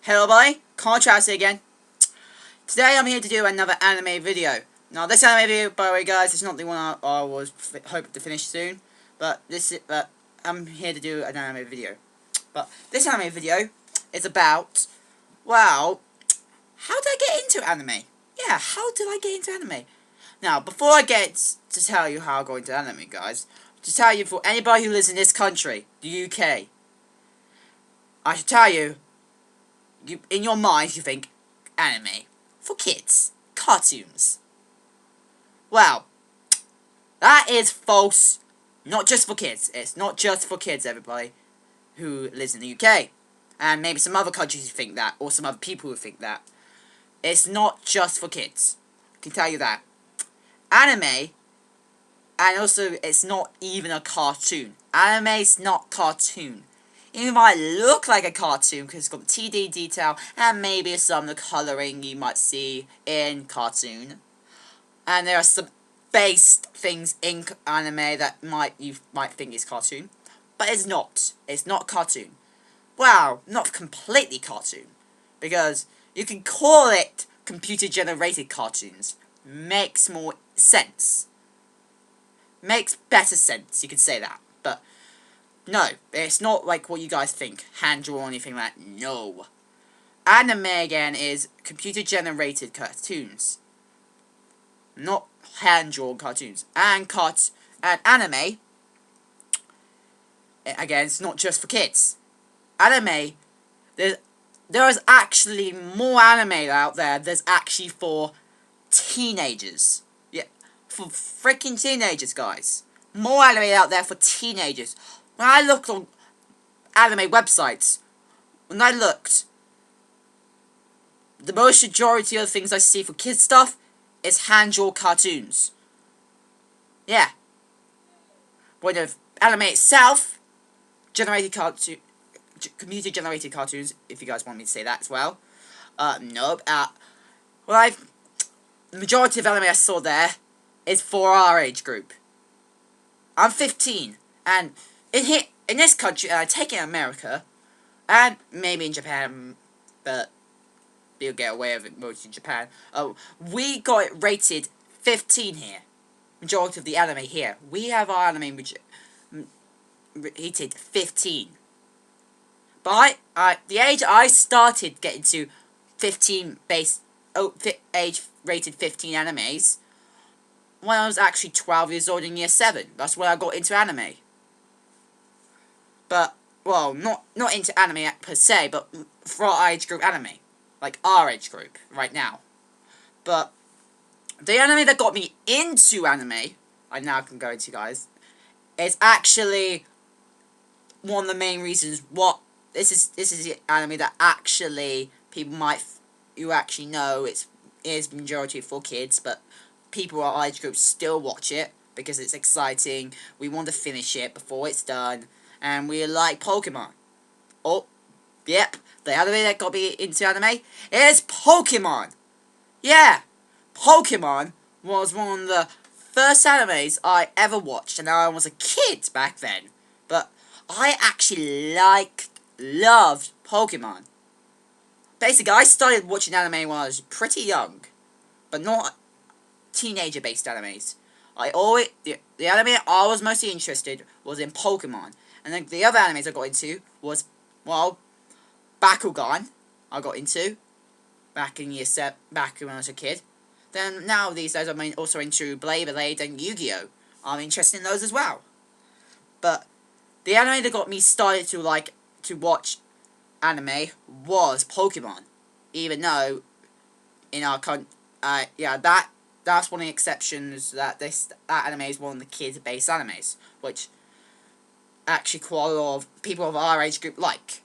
Hello everybody, Contrast again. Today I'm here to do another anime video. Now this anime video, by the way guys, is not the one I was hoping to finish soon. But I'm here to do an anime video. But this anime video is about, wow, how did I get into anime? Yeah, how did I get into anime? Now, before I get to tell you how I got into anime, guys, to tell you for anybody who lives in this country, the UK, I should tell you, in your mind, you think, anime, for kids, cartoons. Well, that is false, not just for kids. It's not just for kids, everybody, who lives in the UK. And maybe some other countries who think that, or some other people who think that. It's not just for kids. I can tell you that. Anime, and also, it's not even a cartoon. Anime's not cartoon. It might look like a cartoon because it's got the 2D detail and maybe some of the colouring you might see in cartoon. And there are some based things in anime that you might think is cartoon. But it's not. It's not cartoon. Well, not completely cartoon. Because you can call it computer generated cartoons. Makes more sense. Makes better sense, you could say that. But no, it's not like what you guys think, hand-drawn or anything like that. No. Anime, again, is computer-generated cartoons. Not hand-drawn cartoons. And anime, again, it's not just for kids. Anime, there is actually more anime out there that's actually for teenagers. Yeah, for freaking teenagers, guys. More anime out there for teenagers. When I looked on anime websites, the most majority of the things I see for kids stuff is hand-drawn cartoons. Yeah. When the anime itself, computer-generated cartoons, if you guys want me to say that as well. Nope. The majority of anime I saw there is for our age group. I'm 15, and in this country, and I take it in America, and maybe in Japan, but you'll get away with it mostly in Japan. We got it rated 15 here. Majority of the anime here. We have our anime rated 15. But the age I started getting to 15 age rated 15 animes, when I was actually 12 years old in year 7. That's when I got into anime. But, well, not into anime per se, but for our age group anime. Like our age group, right now. But, the anime that got me into anime, I now can go into, guys, is actually one of the main reasons this is the anime that actually people you actually know is majority for kids, but people our age group still watch it because it's exciting. We want to finish it before it's done, and we like Pokemon. Oh, yep, the anime that got me into anime is Pokemon. Yeah, Pokemon was one of the first animes I ever watched, and I was a kid back then. But I actually loved Pokemon. Basically, I started watching anime when I was pretty young, but not teenager-based animes. The anime I was mostly interested was in Pokemon, and then the other animes I got into was, well, Bakugan. I got into back in year 7, back when I was a kid. Then now these days I'm also into Blade and Yu-Gi-Oh. I'm interested in those as well. But the anime that got me started to watch anime was Pokemon, even though in our that's one of the exceptions, that that anime is one of the kids-based animes, which actually quite a lot of people of our age group like.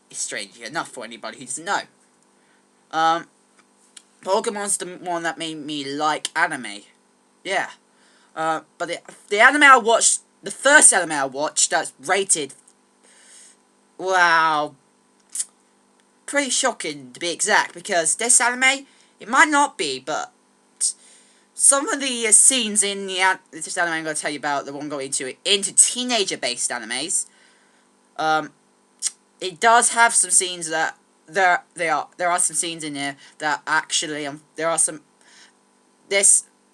It's strange enough for anybody who doesn't know. Pokemon's the one that made me like anime. Yeah. But the anime I watched, the first anime I watched that's rated, wow, pretty shocking to be exact, because this anime, it might not be, but some of the scenes in this anime I'm going to tell you about, the one going into teenager-based animes, it does have some scenes that there are some scenes in here that actually there are some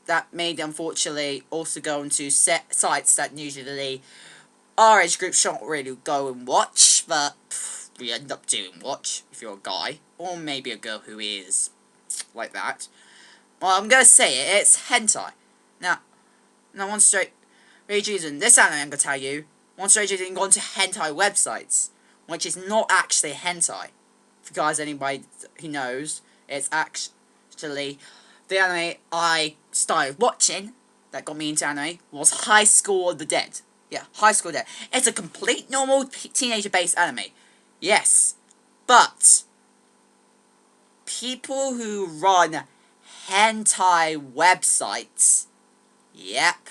that made unfortunately also go into sites that usually our age group shan't really go and watch, but we end up doing watch if you're a guy or maybe a girl who is like that. Well, I'm gonna say it. It's hentai. Now one straight reason this anime I'm gonna tell you. One straight reason gone to hentai websites, which is not actually hentai. If you guys anybody who knows, it's actually the anime I started watching that got me into anime was High School of the Dead. Yeah, High School of the Dead. It's a complete normal teenager-based anime. Yes, but people who run hentai websites, yep,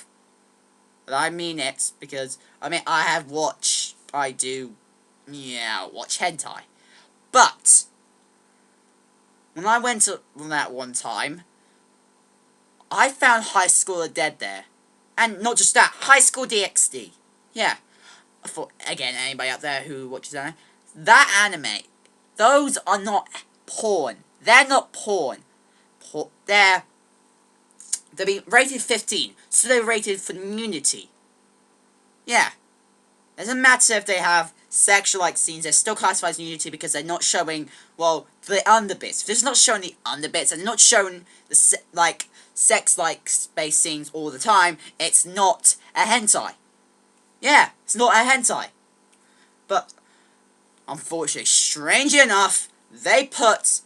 and I mean it because I do watch hentai, but when I went to that one time, I found High School of the Dead there. And not just that, High School DxD. Yeah. For, again, anybody out there who watches anime, that anime, those are not porn. They're not porn. They're being rated 15, so they're rated for nudity. Yeah. Doesn't matter if they have sexual-like scenes, they're still classified as nudity because they're not showing, well, the underbits. If it's not showing the underbits and not showing the, sex-like space scenes all the time, it's not a hentai. Yeah, it's not a hentai. But, unfortunately, strangely enough, they put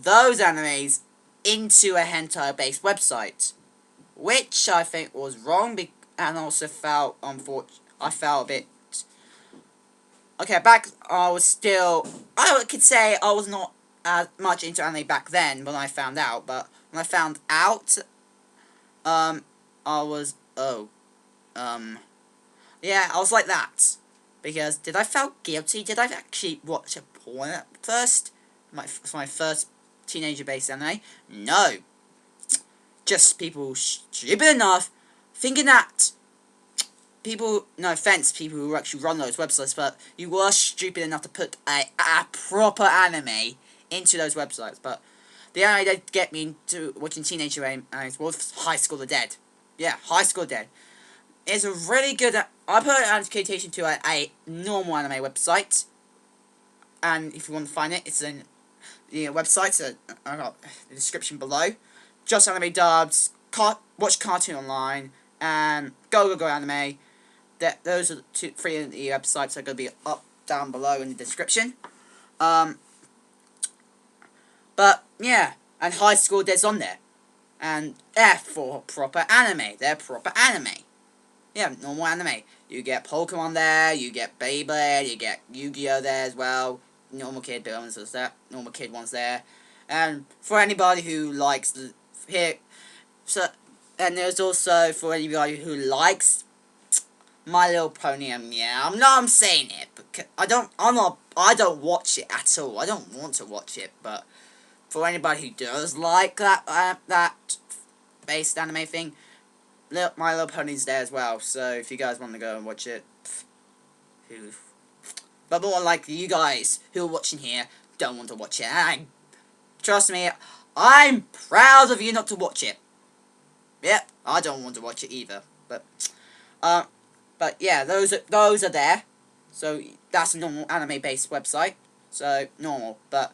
those animes into a hentai-based website. Which I think was wrong, and also felt I felt a bit... Okay, I could say I was not as much into anime back then when I found out, but when I found out, I was, yeah, I was like that. Because, did I feel guilty? Did I actually watch a porn at first? For my first teenager-based anime? No. Just people stupid enough, thinking that people, no offense, people who actually run those websites, but you were stupid enough to put a proper anime into those websites. But the anime that get me into watching teenager animes was High School of the Dead. Yeah, High School of the Dead. It's a really good... I put an annotation to a normal anime website. And if you want to find it, it's in the website. So I got the description below. Just Anime Dubs, watch Cartoon Online, and GoAnimate. Those are the three of the websites that are going to be up, down below in the description. But, yeah, and High School Dead's on there. And they're for proper anime. They're proper anime. Yeah, normal anime. You get Pokemon there, you get Beyblade, you get Yu-Gi-Oh there as well. Normal kid ones there. Normal kid ones there. And for anybody who likes and there's also for anybody who likes My Little Pony and Meow. I'm saying it, because I don't watch it at all. I don't want to watch it, but for anybody who does like that based anime thing, My Little Pony's there as well. So if you guys want to go and watch it, but more likely you guys who are watching here don't want to watch it. And trust me, I'm proud of you not to watch it. Yep, I don't want to watch it either. But yeah, those are there. So that's a normal anime-based website. So normal, but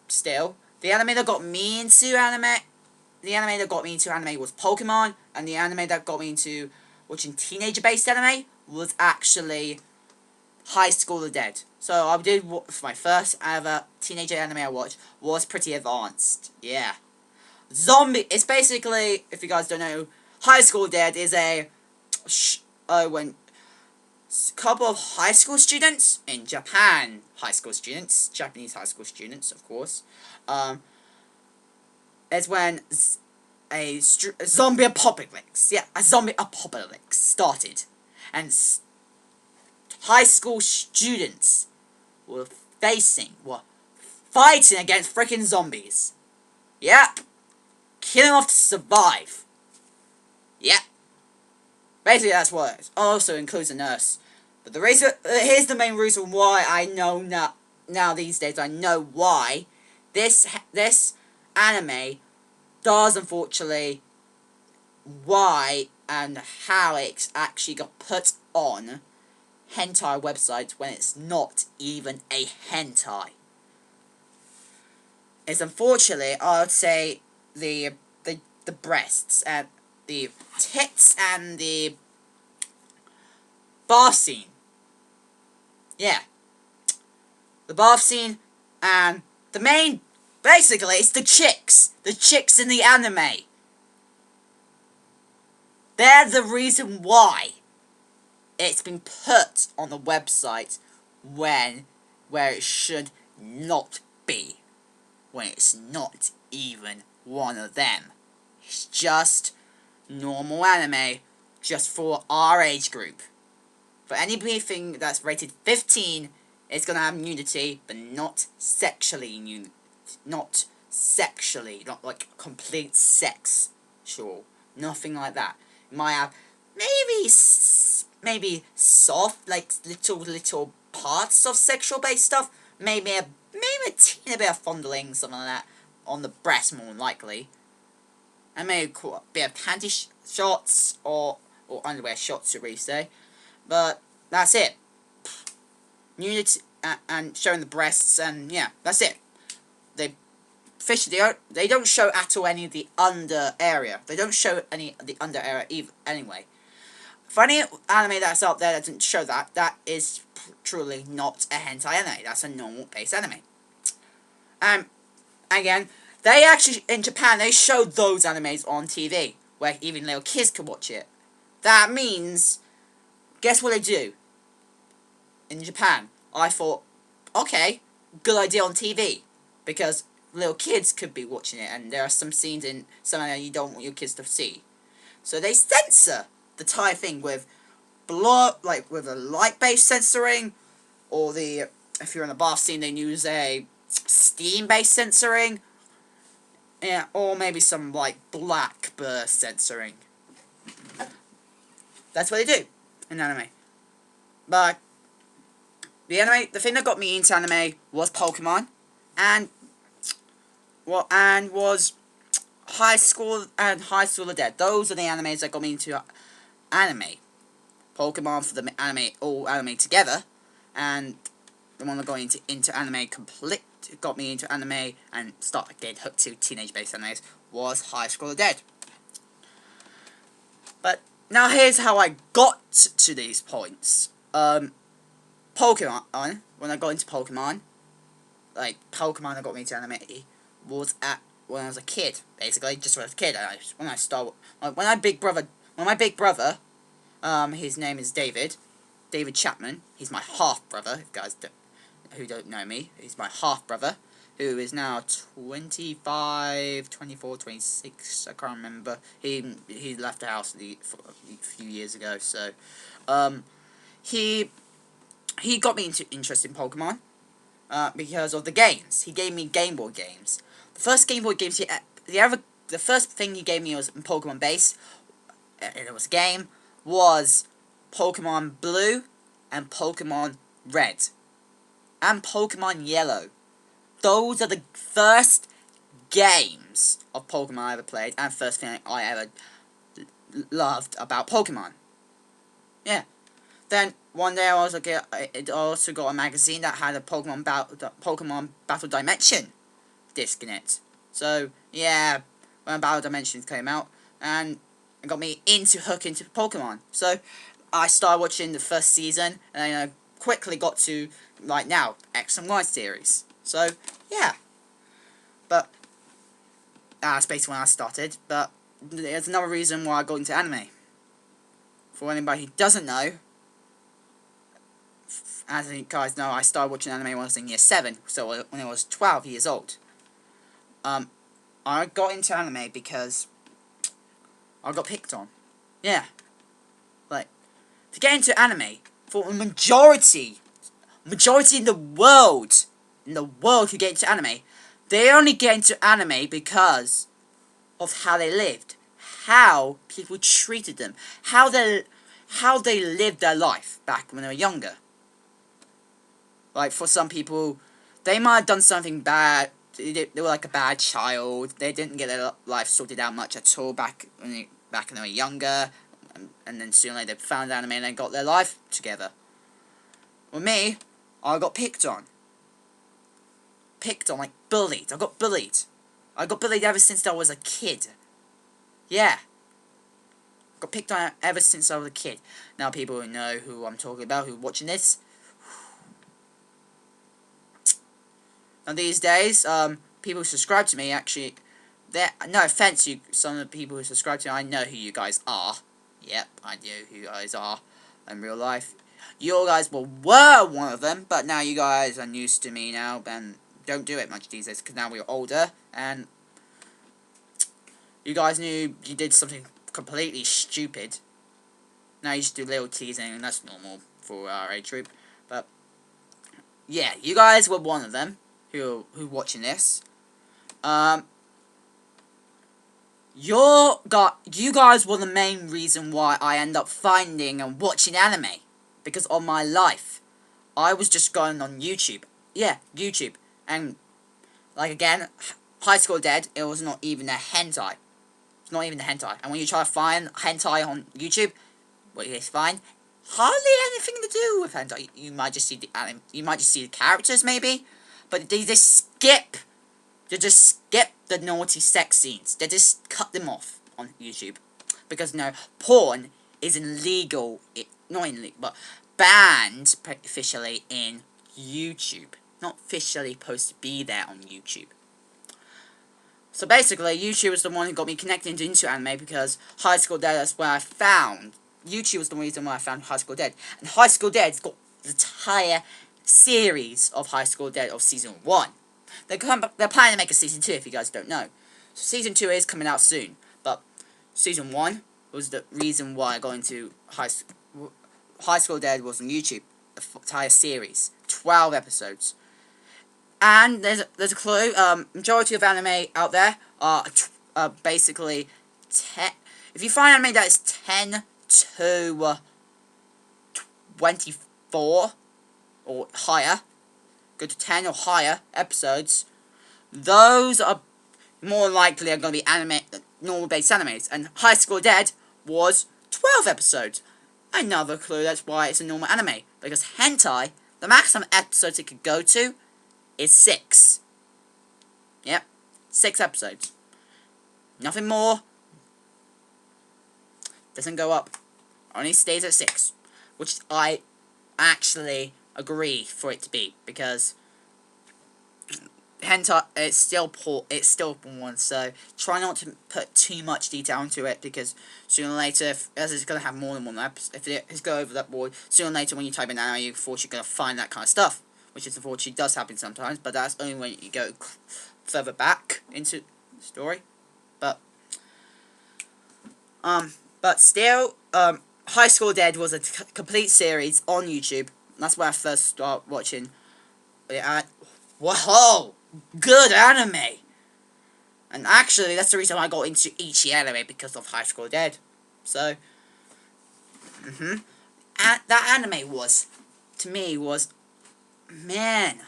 still, the anime that got me into anime was Pokemon, and the anime that got me into watching teenager-based anime was actually High School of the Dead. So I did for my first ever teenager anime I watched was pretty advanced. Yeah. It's basically, if you guys don't know, High School Dead is when couple of high school students in Japan, Japanese high school students, of course, is when a zombie apocalypse started, and high school students were fighting against freaking zombies. Yep. Killing off to survive. Yep. Basically, that's what it is. Also includes a nurse. But here's the main reason why I know that now these days I know why this anime does unfortunately why and how it actually got put on hentai websites when it's not even a hentai. It's unfortunately, I would say, the breasts and the tits and the bath scene. Yeah. The bath scene and the main, basically, it's the chicks. The chicks in the anime. They're the reason why it's been put on the website where it should not be. When it's not even one of them. It's just normal anime, just for our age group. For anything that's rated 15, it's gonna have nudity, but not sexually not like complete sex. Sure, nothing like that. It might have maybe soft, like little parts of sexual based stuff. Maybe a teeny bit of fondling, something like that, on the breast more than likely. And maybe a bit of panty shots or underwear shots, should we say. But that's it. Nudity and showing the breasts, and yeah, that's it. They don't show at all any of the under area. They don't show any of the under area anyway. For any anime that's out there that doesn't show that, that is truly not a hentai anime. That's a normal base anime. Again, they actually, in Japan, they show those animes on TV, where even little kids can watch it. That means, guess what they do? In Japan, I thought, okay, good idea on TV, because little kids could be watching it, and there are some scenes in something that you don't want your kids to see. So they censor the entire thing with with a light-based censoring, or if you're in a bath scene, they use a steam-based censoring, yeah, or maybe some like black burst censoring. That's what they do in anime. But the thing that got me into anime was Pokemon, and was High School and High School of the Dead. Those are the animes that got me into anime. Pokemon for the all anime together, and the one that got into anime got me into anime and started getting hooked to teenage-based animes was High School of the Dead. But now here's how I got to these points. Pokemon, when I got into Pokemon, like Pokemon that got me into anime was when I was a kid, basically, just when I was a kid. When my big brother, his name is David Chapman. He's my half brother. If you guys who don't know me, he's my half brother, who is now 25, 24, 26. I can't remember. He left the house a few years ago. So, he got me interested in Pokemon because of the games. He gave me Game Boy games. The first Game Boy games the first thing he gave me was Pokemon base. And it was a game. Was Pokemon Blue and Pokemon Red and Pokemon Yellow. Those are the first games of Pokemon I ever played, and first thing I ever loved about Pokemon. Yeah. Then one day I also got a magazine that had a Pokemon Battle Dimension disc in it. So yeah, when Battle Dimensions came out, and it got me hooked into Pokemon. So I started watching the first season, and I quickly got to, like now, X and Y series. So yeah, but that's basically when I started. But there's another reason why I got into anime. For anybody who doesn't know, as you guys know, I started watching anime when I was in year 7, so when I was 12 years old. I got into anime because I got picked on. Yeah. Like, to get into anime, for a majority in the world who get into anime, they only get into anime because of how they lived, how people treated them, how they lived their life back when they were younger. Like, for some people, they might have done something bad. They were like a bad child. They didn't get their life sorted out much at all back when they were younger, and then soon they found anime and they got their life together. With me, I got picked on, like bullied. I got bullied. I got bullied ever since I was a kid. Yeah. Got picked on ever since I was a kid. Now people who know who I'm talking about, who are watching this. Now these days, people who subscribe to me actually, no offense to some of the people who subscribe to me, I know who you guys are. Yep, I know who you guys are in real life. You guys were one of them, but now you guys are used to me now and don't do it much these days because now we're older and you guys knew you did something completely stupid. Now you just do little teasing and that's normal for our age group. But yeah, you guys were one of them who watching this. You guys were the main reason why I end up finding and watching anime. Because of my life. I was just going on YouTube. Yeah, YouTube. And, like again, Highschool Dead, it was not even a hentai. It's not even a hentai. And when you try to find hentai on YouTube, what you find, hardly anything to do with hentai. You might just see the anime, you might just see the characters, maybe. But they just skip. They just skip the naughty sex scenes. They just cut them off on YouTube. Because, no, porn is illegal. Not illegal, but banned officially in YouTube. Not officially supposed to be there on YouTube. So basically, YouTube was the one who got me connected into anime because Highschool Dead, that's where I found. YouTube was the reason why I found Highschool Dead. And Highschool Dead's got the entire series of Highschool Dead of Season 1. They're planning to make a Season 2 if you guys don't know. So Season 2 is coming out soon. But Season 1 was the reason why I got into Highschool Dead was on YouTube. The entire series. 12 episodes. And there's a clue. Majority of anime out there are basically 10. If you find anime that is 10 to 24 or higher, go to 10 or higher episodes, those are more likely are going to be normal based animes. And Highschool Dead was 12 episodes. Another clue that's why it's a normal anime. Because hentai, the maximum episodes it could go to is 6. Yep, 6 episodes. Nothing more. Doesn't go up. Only stays at 6. Which I actually agree for it to be. Because hentai, it's still porn, so try not to put too much detail into it, because sooner or later, as it's going to have more than one episode, if it's go over that board, sooner or later when you type in anime, you're going to find that kind of stuff, which is unfortunately does happen sometimes, but that's only when you go further back into the story. But still, Highschool Dead was a complete series on YouTube. That's where I first started watching it. Whoa! Good anime! And actually, that's the reason why I got into Ichi anime, because of Highschool Dead. So, and that anime was, to me, man,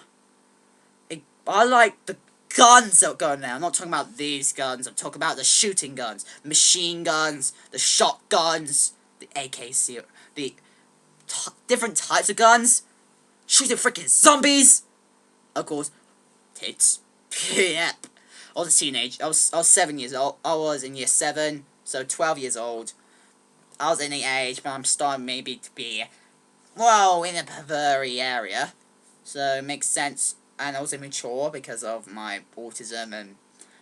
I like the guns that go now. I'm not talking about these guns, I'm talking about the shooting guns, machine guns, the shotguns, the AK series, the different types of guns, shooting freaking zombies, of course, tits. Yep. I was a teenager. I was 7 years old. I was in year 7, so 12 years old. I was in the age, but I'm starting maybe to be, well, in a pervert area. So it makes sense. And I was immature because of my autism and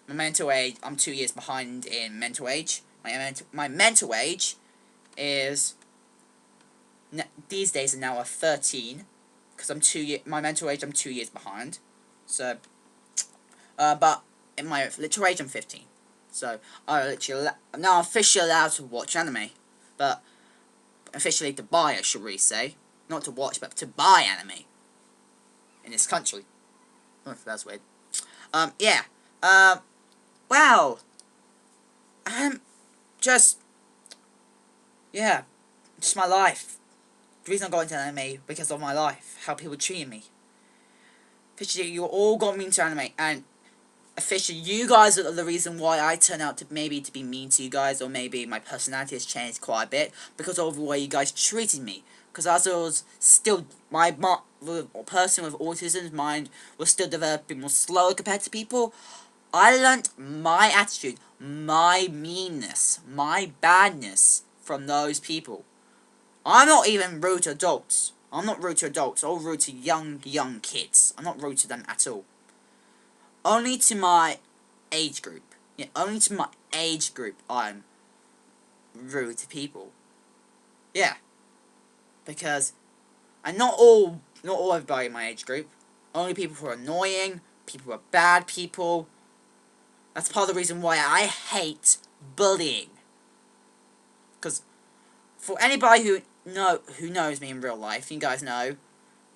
my mental age. I'm 2 years behind in mental age. My mental age is, these days are now a 13. Because my mental age, I'm 2 years behind. So, but in my literal age, I'm 15. So, I'm now officially allowed to watch anime. But, officially to buy, I should really say. Not to watch, but to buy anime. In this country. Oh, that's weird. Yeah. Wow. Yeah. Just my life. The reason I got into anime, because of my life. How people treat me. officially you all got mean to anime, and officially you guys are the reason why I turn out to maybe to be mean to you guys, or maybe my personality has changed quite a bit because of the way you guys treated me. Because as I was still, the person with autism's mind was still developing more slower compared to people. I learnt my attitude, my meanness, my badness from those people. I'm not even rude to adults. I'm not rude to adults. I'm rude to young kids. I'm not rude to them at all. Only to my age group. Yeah, only to my age group I'm rude to people. Yeah. Because, and not all everybody in my age group. Only people who are annoying, people who are bad people. That's part of the reason why I hate bullying. Because for anybody who knows me in real life, you guys know,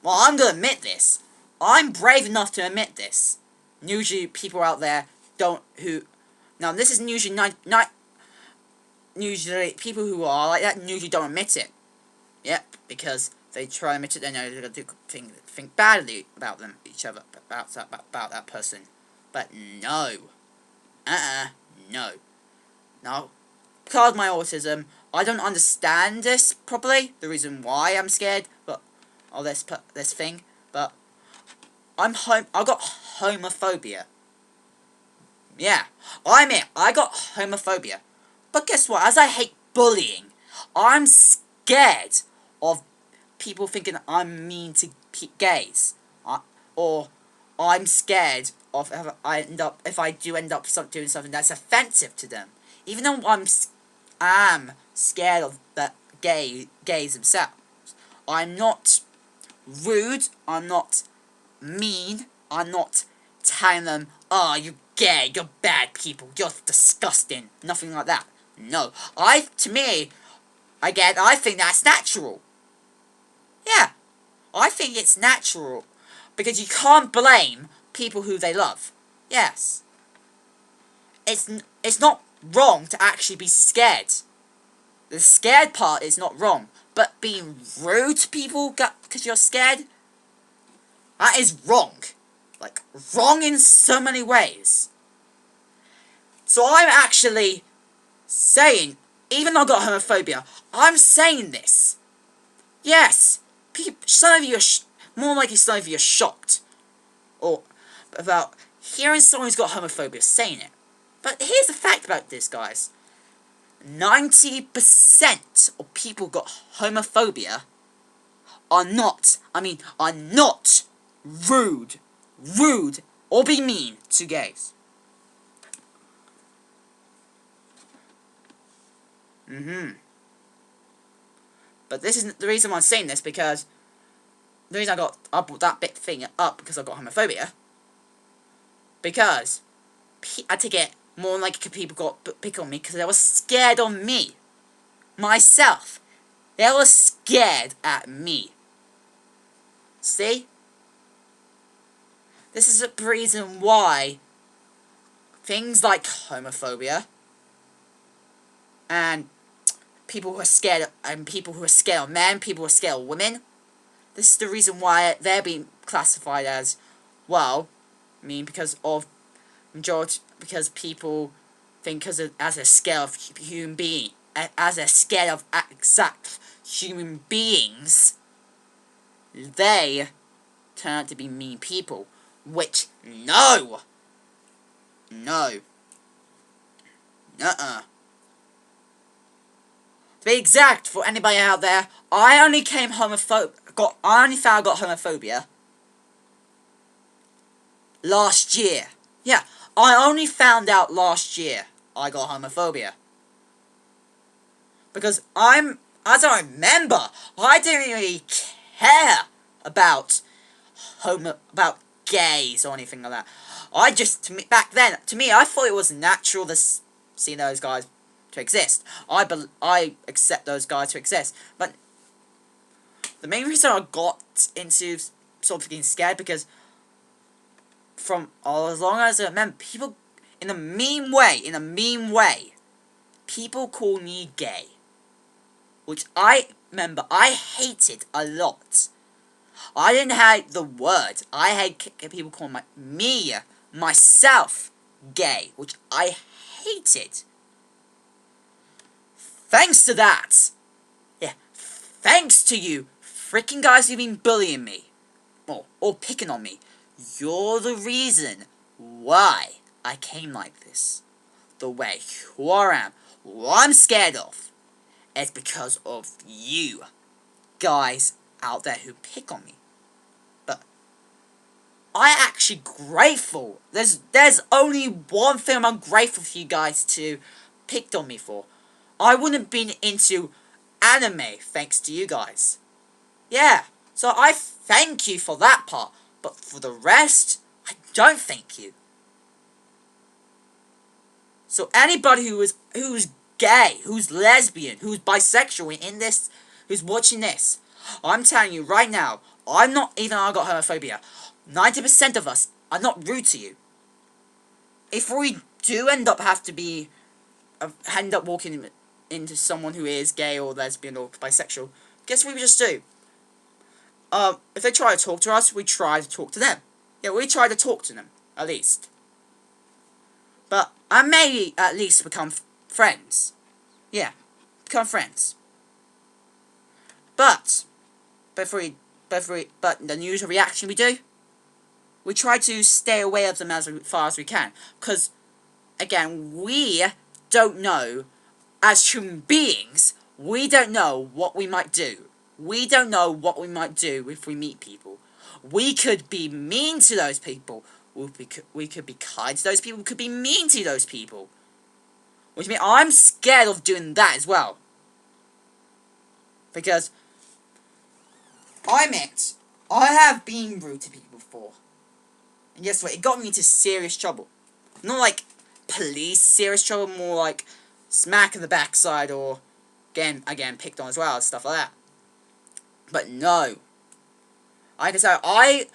well, I'm gonna admit this. I'm brave enough to admit this. Usually, people out there don't now this is usually usually people who are like that usually don't admit it. Yep, because they try to admit it, they know they're gonna think badly about each other, about that person. But no. No. Now, because of my autism, I don't understand this properly, the reason why I'm scared, but of this thing, but I got homophobia. Yeah, I got homophobia. But guess what, as I hate bullying, I'm scared of people thinking I'm mean to gays, or I'm scared of if I do end up doing something that's offensive to them. Even though I'm scared of the gays themselves. I'm not rude, I'm not mean, I'm not telling them, oh, you're gay, you're bad people, you're disgusting. Nothing like that. No. I think that's natural. Yeah. I think it's natural. Because you can't blame people who they love. Yes. It's not wrong to actually be scared. The scared part is not wrong. But being rude to people because you're scared, that is wrong. Like, wrong in so many ways. So I'm actually saying, even though I've got homophobia, I'm saying this. Yes. Some of you are more likely some of you are shocked. Or about hearing someone who's got homophobia saying it. But here's the fact about this, guys. 90% of people who got homophobia are not rude, or be mean to gays. But this is the reason why I'm saying this, because the reason I brought that big thing up because I got homophobia. Because I take it more like people got pick on me because they were scared of me. Myself. They were scared at me. See? This is the reason why things like homophobia and people who are scared of men, people who are scared of women, this is the reason why they're being classified as, well, because people think as a scale of human being, as a scale of exact human beings, they turn out to be mean people. Which, no! To be exact, for anybody out there, I only found I got homophobia last year. Yeah, I only found out last year I got homophobia. Because as I remember, I didn't really care about gays or anything like that. Back then, to me, I thought it was natural to see those guys to exist. I accept those guys to exist. But the main reason I got into sort of getting scared, because from as long as I remember, people in a mean way, people call me gay, which I remember I hated a lot. I didn't hate the word. I hate people calling myself, gay, which I hated. Thanks to that. Yeah, thanks to you freaking guys who've been bullying me. Or picking on me. You're the reason why I came like this. The way who I am. What I'm scared of. It's because of you guys out there who pick on me. But I'm actually grateful. There's only one thing I'm grateful for you guys to picked on me for. I wouldn't have been into anime thanks to you guys. Yeah, so I thank you for that part. But for the rest, I don't thank you. So anybody who's gay, who's lesbian, who's bisexual in this, who's watching this, I'm telling you right now, I got homophobia. 90% of us are not rude to you. If we do end up walking into someone who is gay or lesbian or bisexual, guess what we just do? If they try to talk to us, we try to talk to them. Yeah, we try to talk to them, at least. But I may at least become friends. Yeah, become friends. But the usual reaction we do, we try to stay away of them as far as we can. Because, again, we don't know, as human beings, we don't know what we might do. We don't know what we might do if we meet people. We could be mean to those people. We could be kind to those people. We could be mean to those people. Which means I'm scared of doing that as well. Because I have been rude to people before. And guess what? It got me into serious trouble. Not like police serious trouble, more like smack in the backside or again picked on as well, stuff like that. But no. I can say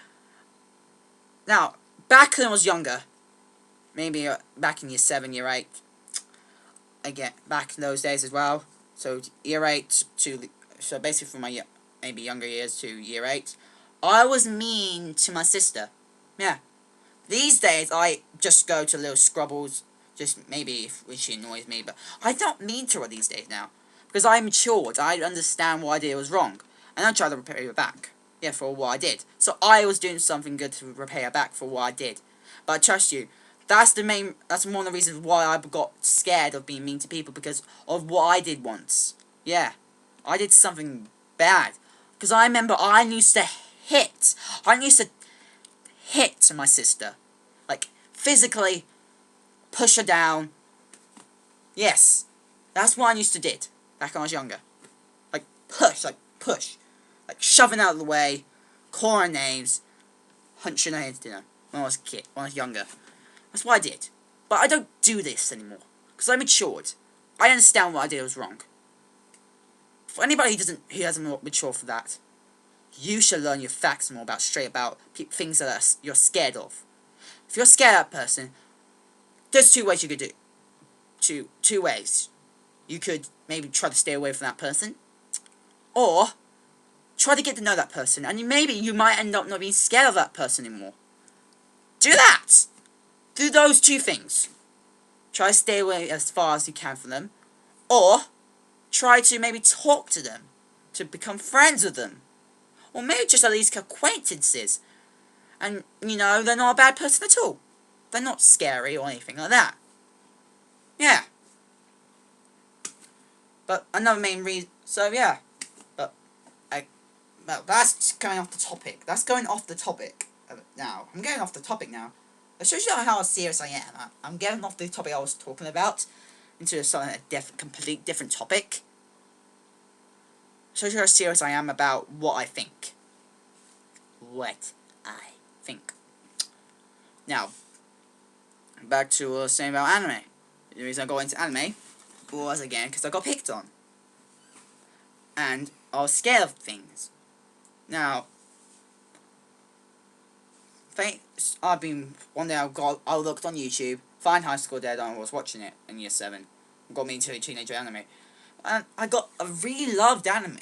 now, back when I was younger, maybe back in year 7, year 8, again, back in those days as well, so year 8 so basically from my maybe younger years to year 8, I was mean to my sister. Yeah. These days, I just go to little scrubbles, just maybe if she annoys me, but I don't mean to her these days now. Because I matured, I understand what I did was wrong, and I try to repay her back. Yeah, for what I did. So I was doing something good to repay her back for what I did. But I trust you, that's one of the reasons why I got scared of being mean to people, because of what I did once. Yeah, I did something bad. Because I remember I used to hit my sister. Like, physically push her down. Yes, that's what I used to did back when I was younger. Like, push. Like, shoving out of the way, call her names, hunch her head, when I was a kid, when I was younger. That's what I did. But I don't do this anymore. Because I matured. I understand what I did was wrong. For anybody who hasn't matured for that, you should learn your facts more straight about things that you're scared of. If you're scared of that person, there's 2 ways you could do. Two ways. You could maybe try to stay away from that person, or try to get to know that person, and maybe you might end up not being scared of that person anymore. Do that! Do those 2 things. Try to stay away as far as you can from them, or try to maybe talk to them, to become friends with them, or maybe just at least acquaintances. And, they're not a bad person at all. They're not scary or anything like that. Yeah. But another main reason, so yeah. But that's going off the topic. That's going off the topic now. I'm getting off the topic now. It shows you how serious I am. I'm getting off the topic I was talking about into a complete different topic. It shows you how serious I am about what I think. What I think. Now, back to what I was saying about anime. The reason I got into anime was, again, because I got picked on. And I was scared of things. Now, one day I looked on YouTube, find Highschool Dead, and I was watching it in year 7. Got me into a teenager anime. And I really loved anime.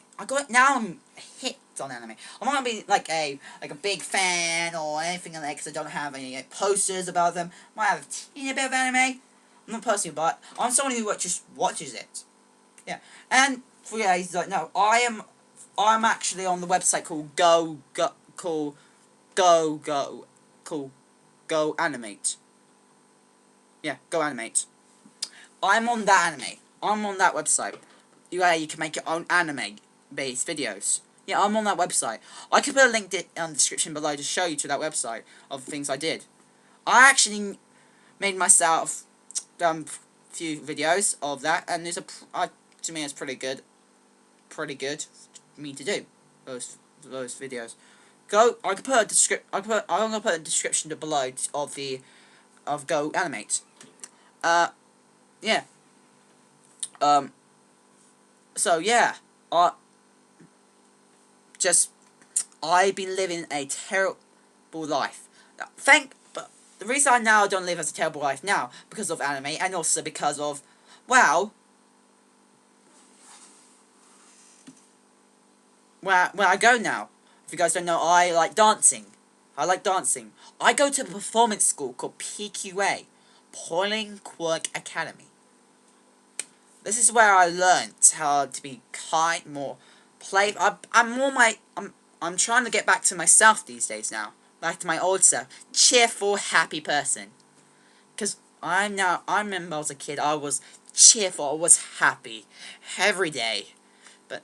now I'm hit on anime. I'm not gonna be like a big fan or anything like that because I don't have any posters about them. I might have a teeny bit of anime. I'm not personally, but I'm someone who just watches it. Yeah, and for you guys like no, I'm actually on the website called GoAnimate. Yeah, GoAnimate. I'm on that anime. I'm on that website. You can make your own anime-based videos. Yeah, I'm on that website. I could put a link in the description below to show you to that website of things I did. I actually made myself few videos of that, and to me it's pretty good for me to do those videos. I could put a I'm gonna put a description below of GoAnimate. Yeah. Um. So yeah. Just I've been living a terrible life. But the reason I now don't live as a terrible life now because of anime, and also because of, well, where I go now. If you guys don't know, I like dancing. I go to a performance school called PQA, Poiling Quirk Academy. This is where I learned how to be kind, more play. I'm trying to get back to myself these days now. Back to my old self. Cheerful, happy person. Because I remember as a kid, I was cheerful, I was happy. Every day. But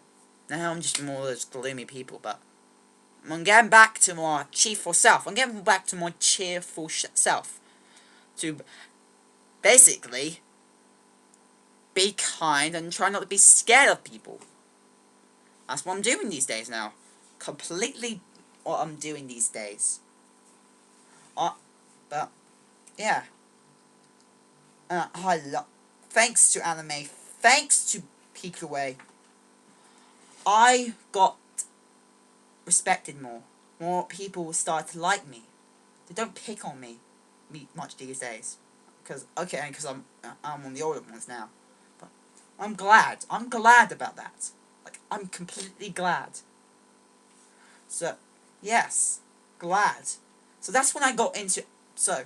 now I'm just more of those gloomy people. But I'm getting back to my cheerful self. I'm getting back to my cheerful self. To basically be kind and try not to be scared of people. That's what I'm doing these days now. Completely what I'm doing these days. But yeah. Thanks to anime, thanks to PQA, I got respected more. More people started to like me. They don't pick on me much these days. Because I'm on the older ones now. But I'm glad. I'm glad about that. Like, I'm completely glad. So, yes. Glad. So that's when I got into... So,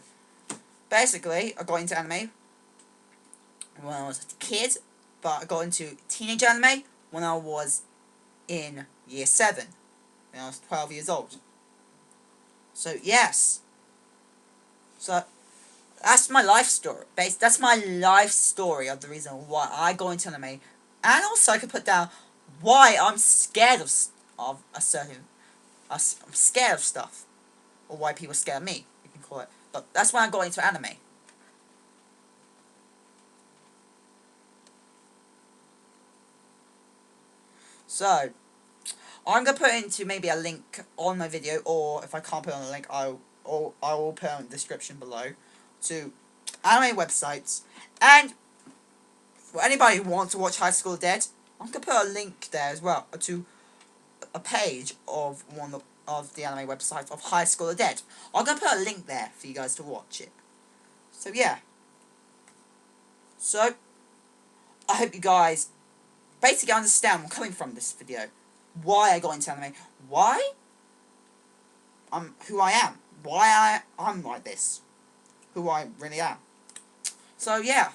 basically, I got into anime when I was a kid. But I got into teenage anime when I was in year 7. When I was 12 years old. So, yes. So, that's my life story. That's my life story of the reason why I go into anime. And also I could put down why I'm scared of a certain... I'm scared of stuff. Or why people scare me, you can call it. But that's when I got into anime. So, I'm going to put into maybe a link on my video, or if I can't put on a link, I will put on the description below to anime websites. And for anybody who wants to watch High School Dead, I'm going to put a link there as well to a page of one of the anime websites of High School Dead. I'm going to put a link there for you guys to watch it. So yeah. So, I hope you guys basically understand where I'm coming from this video. Why I got into anime. Why I'm who I am. Why I'm like this. Who I really am. So yeah.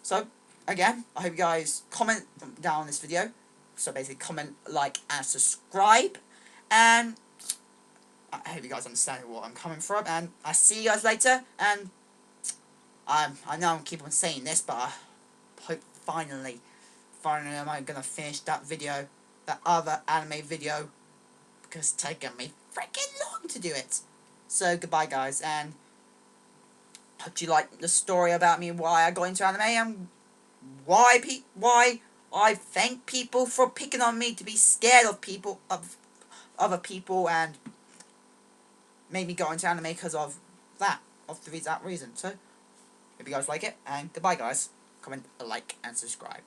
So again, I hope you guys comment down on this video. So basically comment, like, and subscribe. And I hope you guys understand where I'm coming from. And I see you guys later. And I know I'm keep on saying this, but I hope finally I'm gonna finish that video, that other anime video, because it's taken me freaking long to do it. So goodbye guys, and hope you like the story about me, why I got into anime, and why I thank people for picking on me to be scared of other people, and made me go into anime because of that reason. So hope you guys like it, and goodbye guys. Comment, like, and subscribe.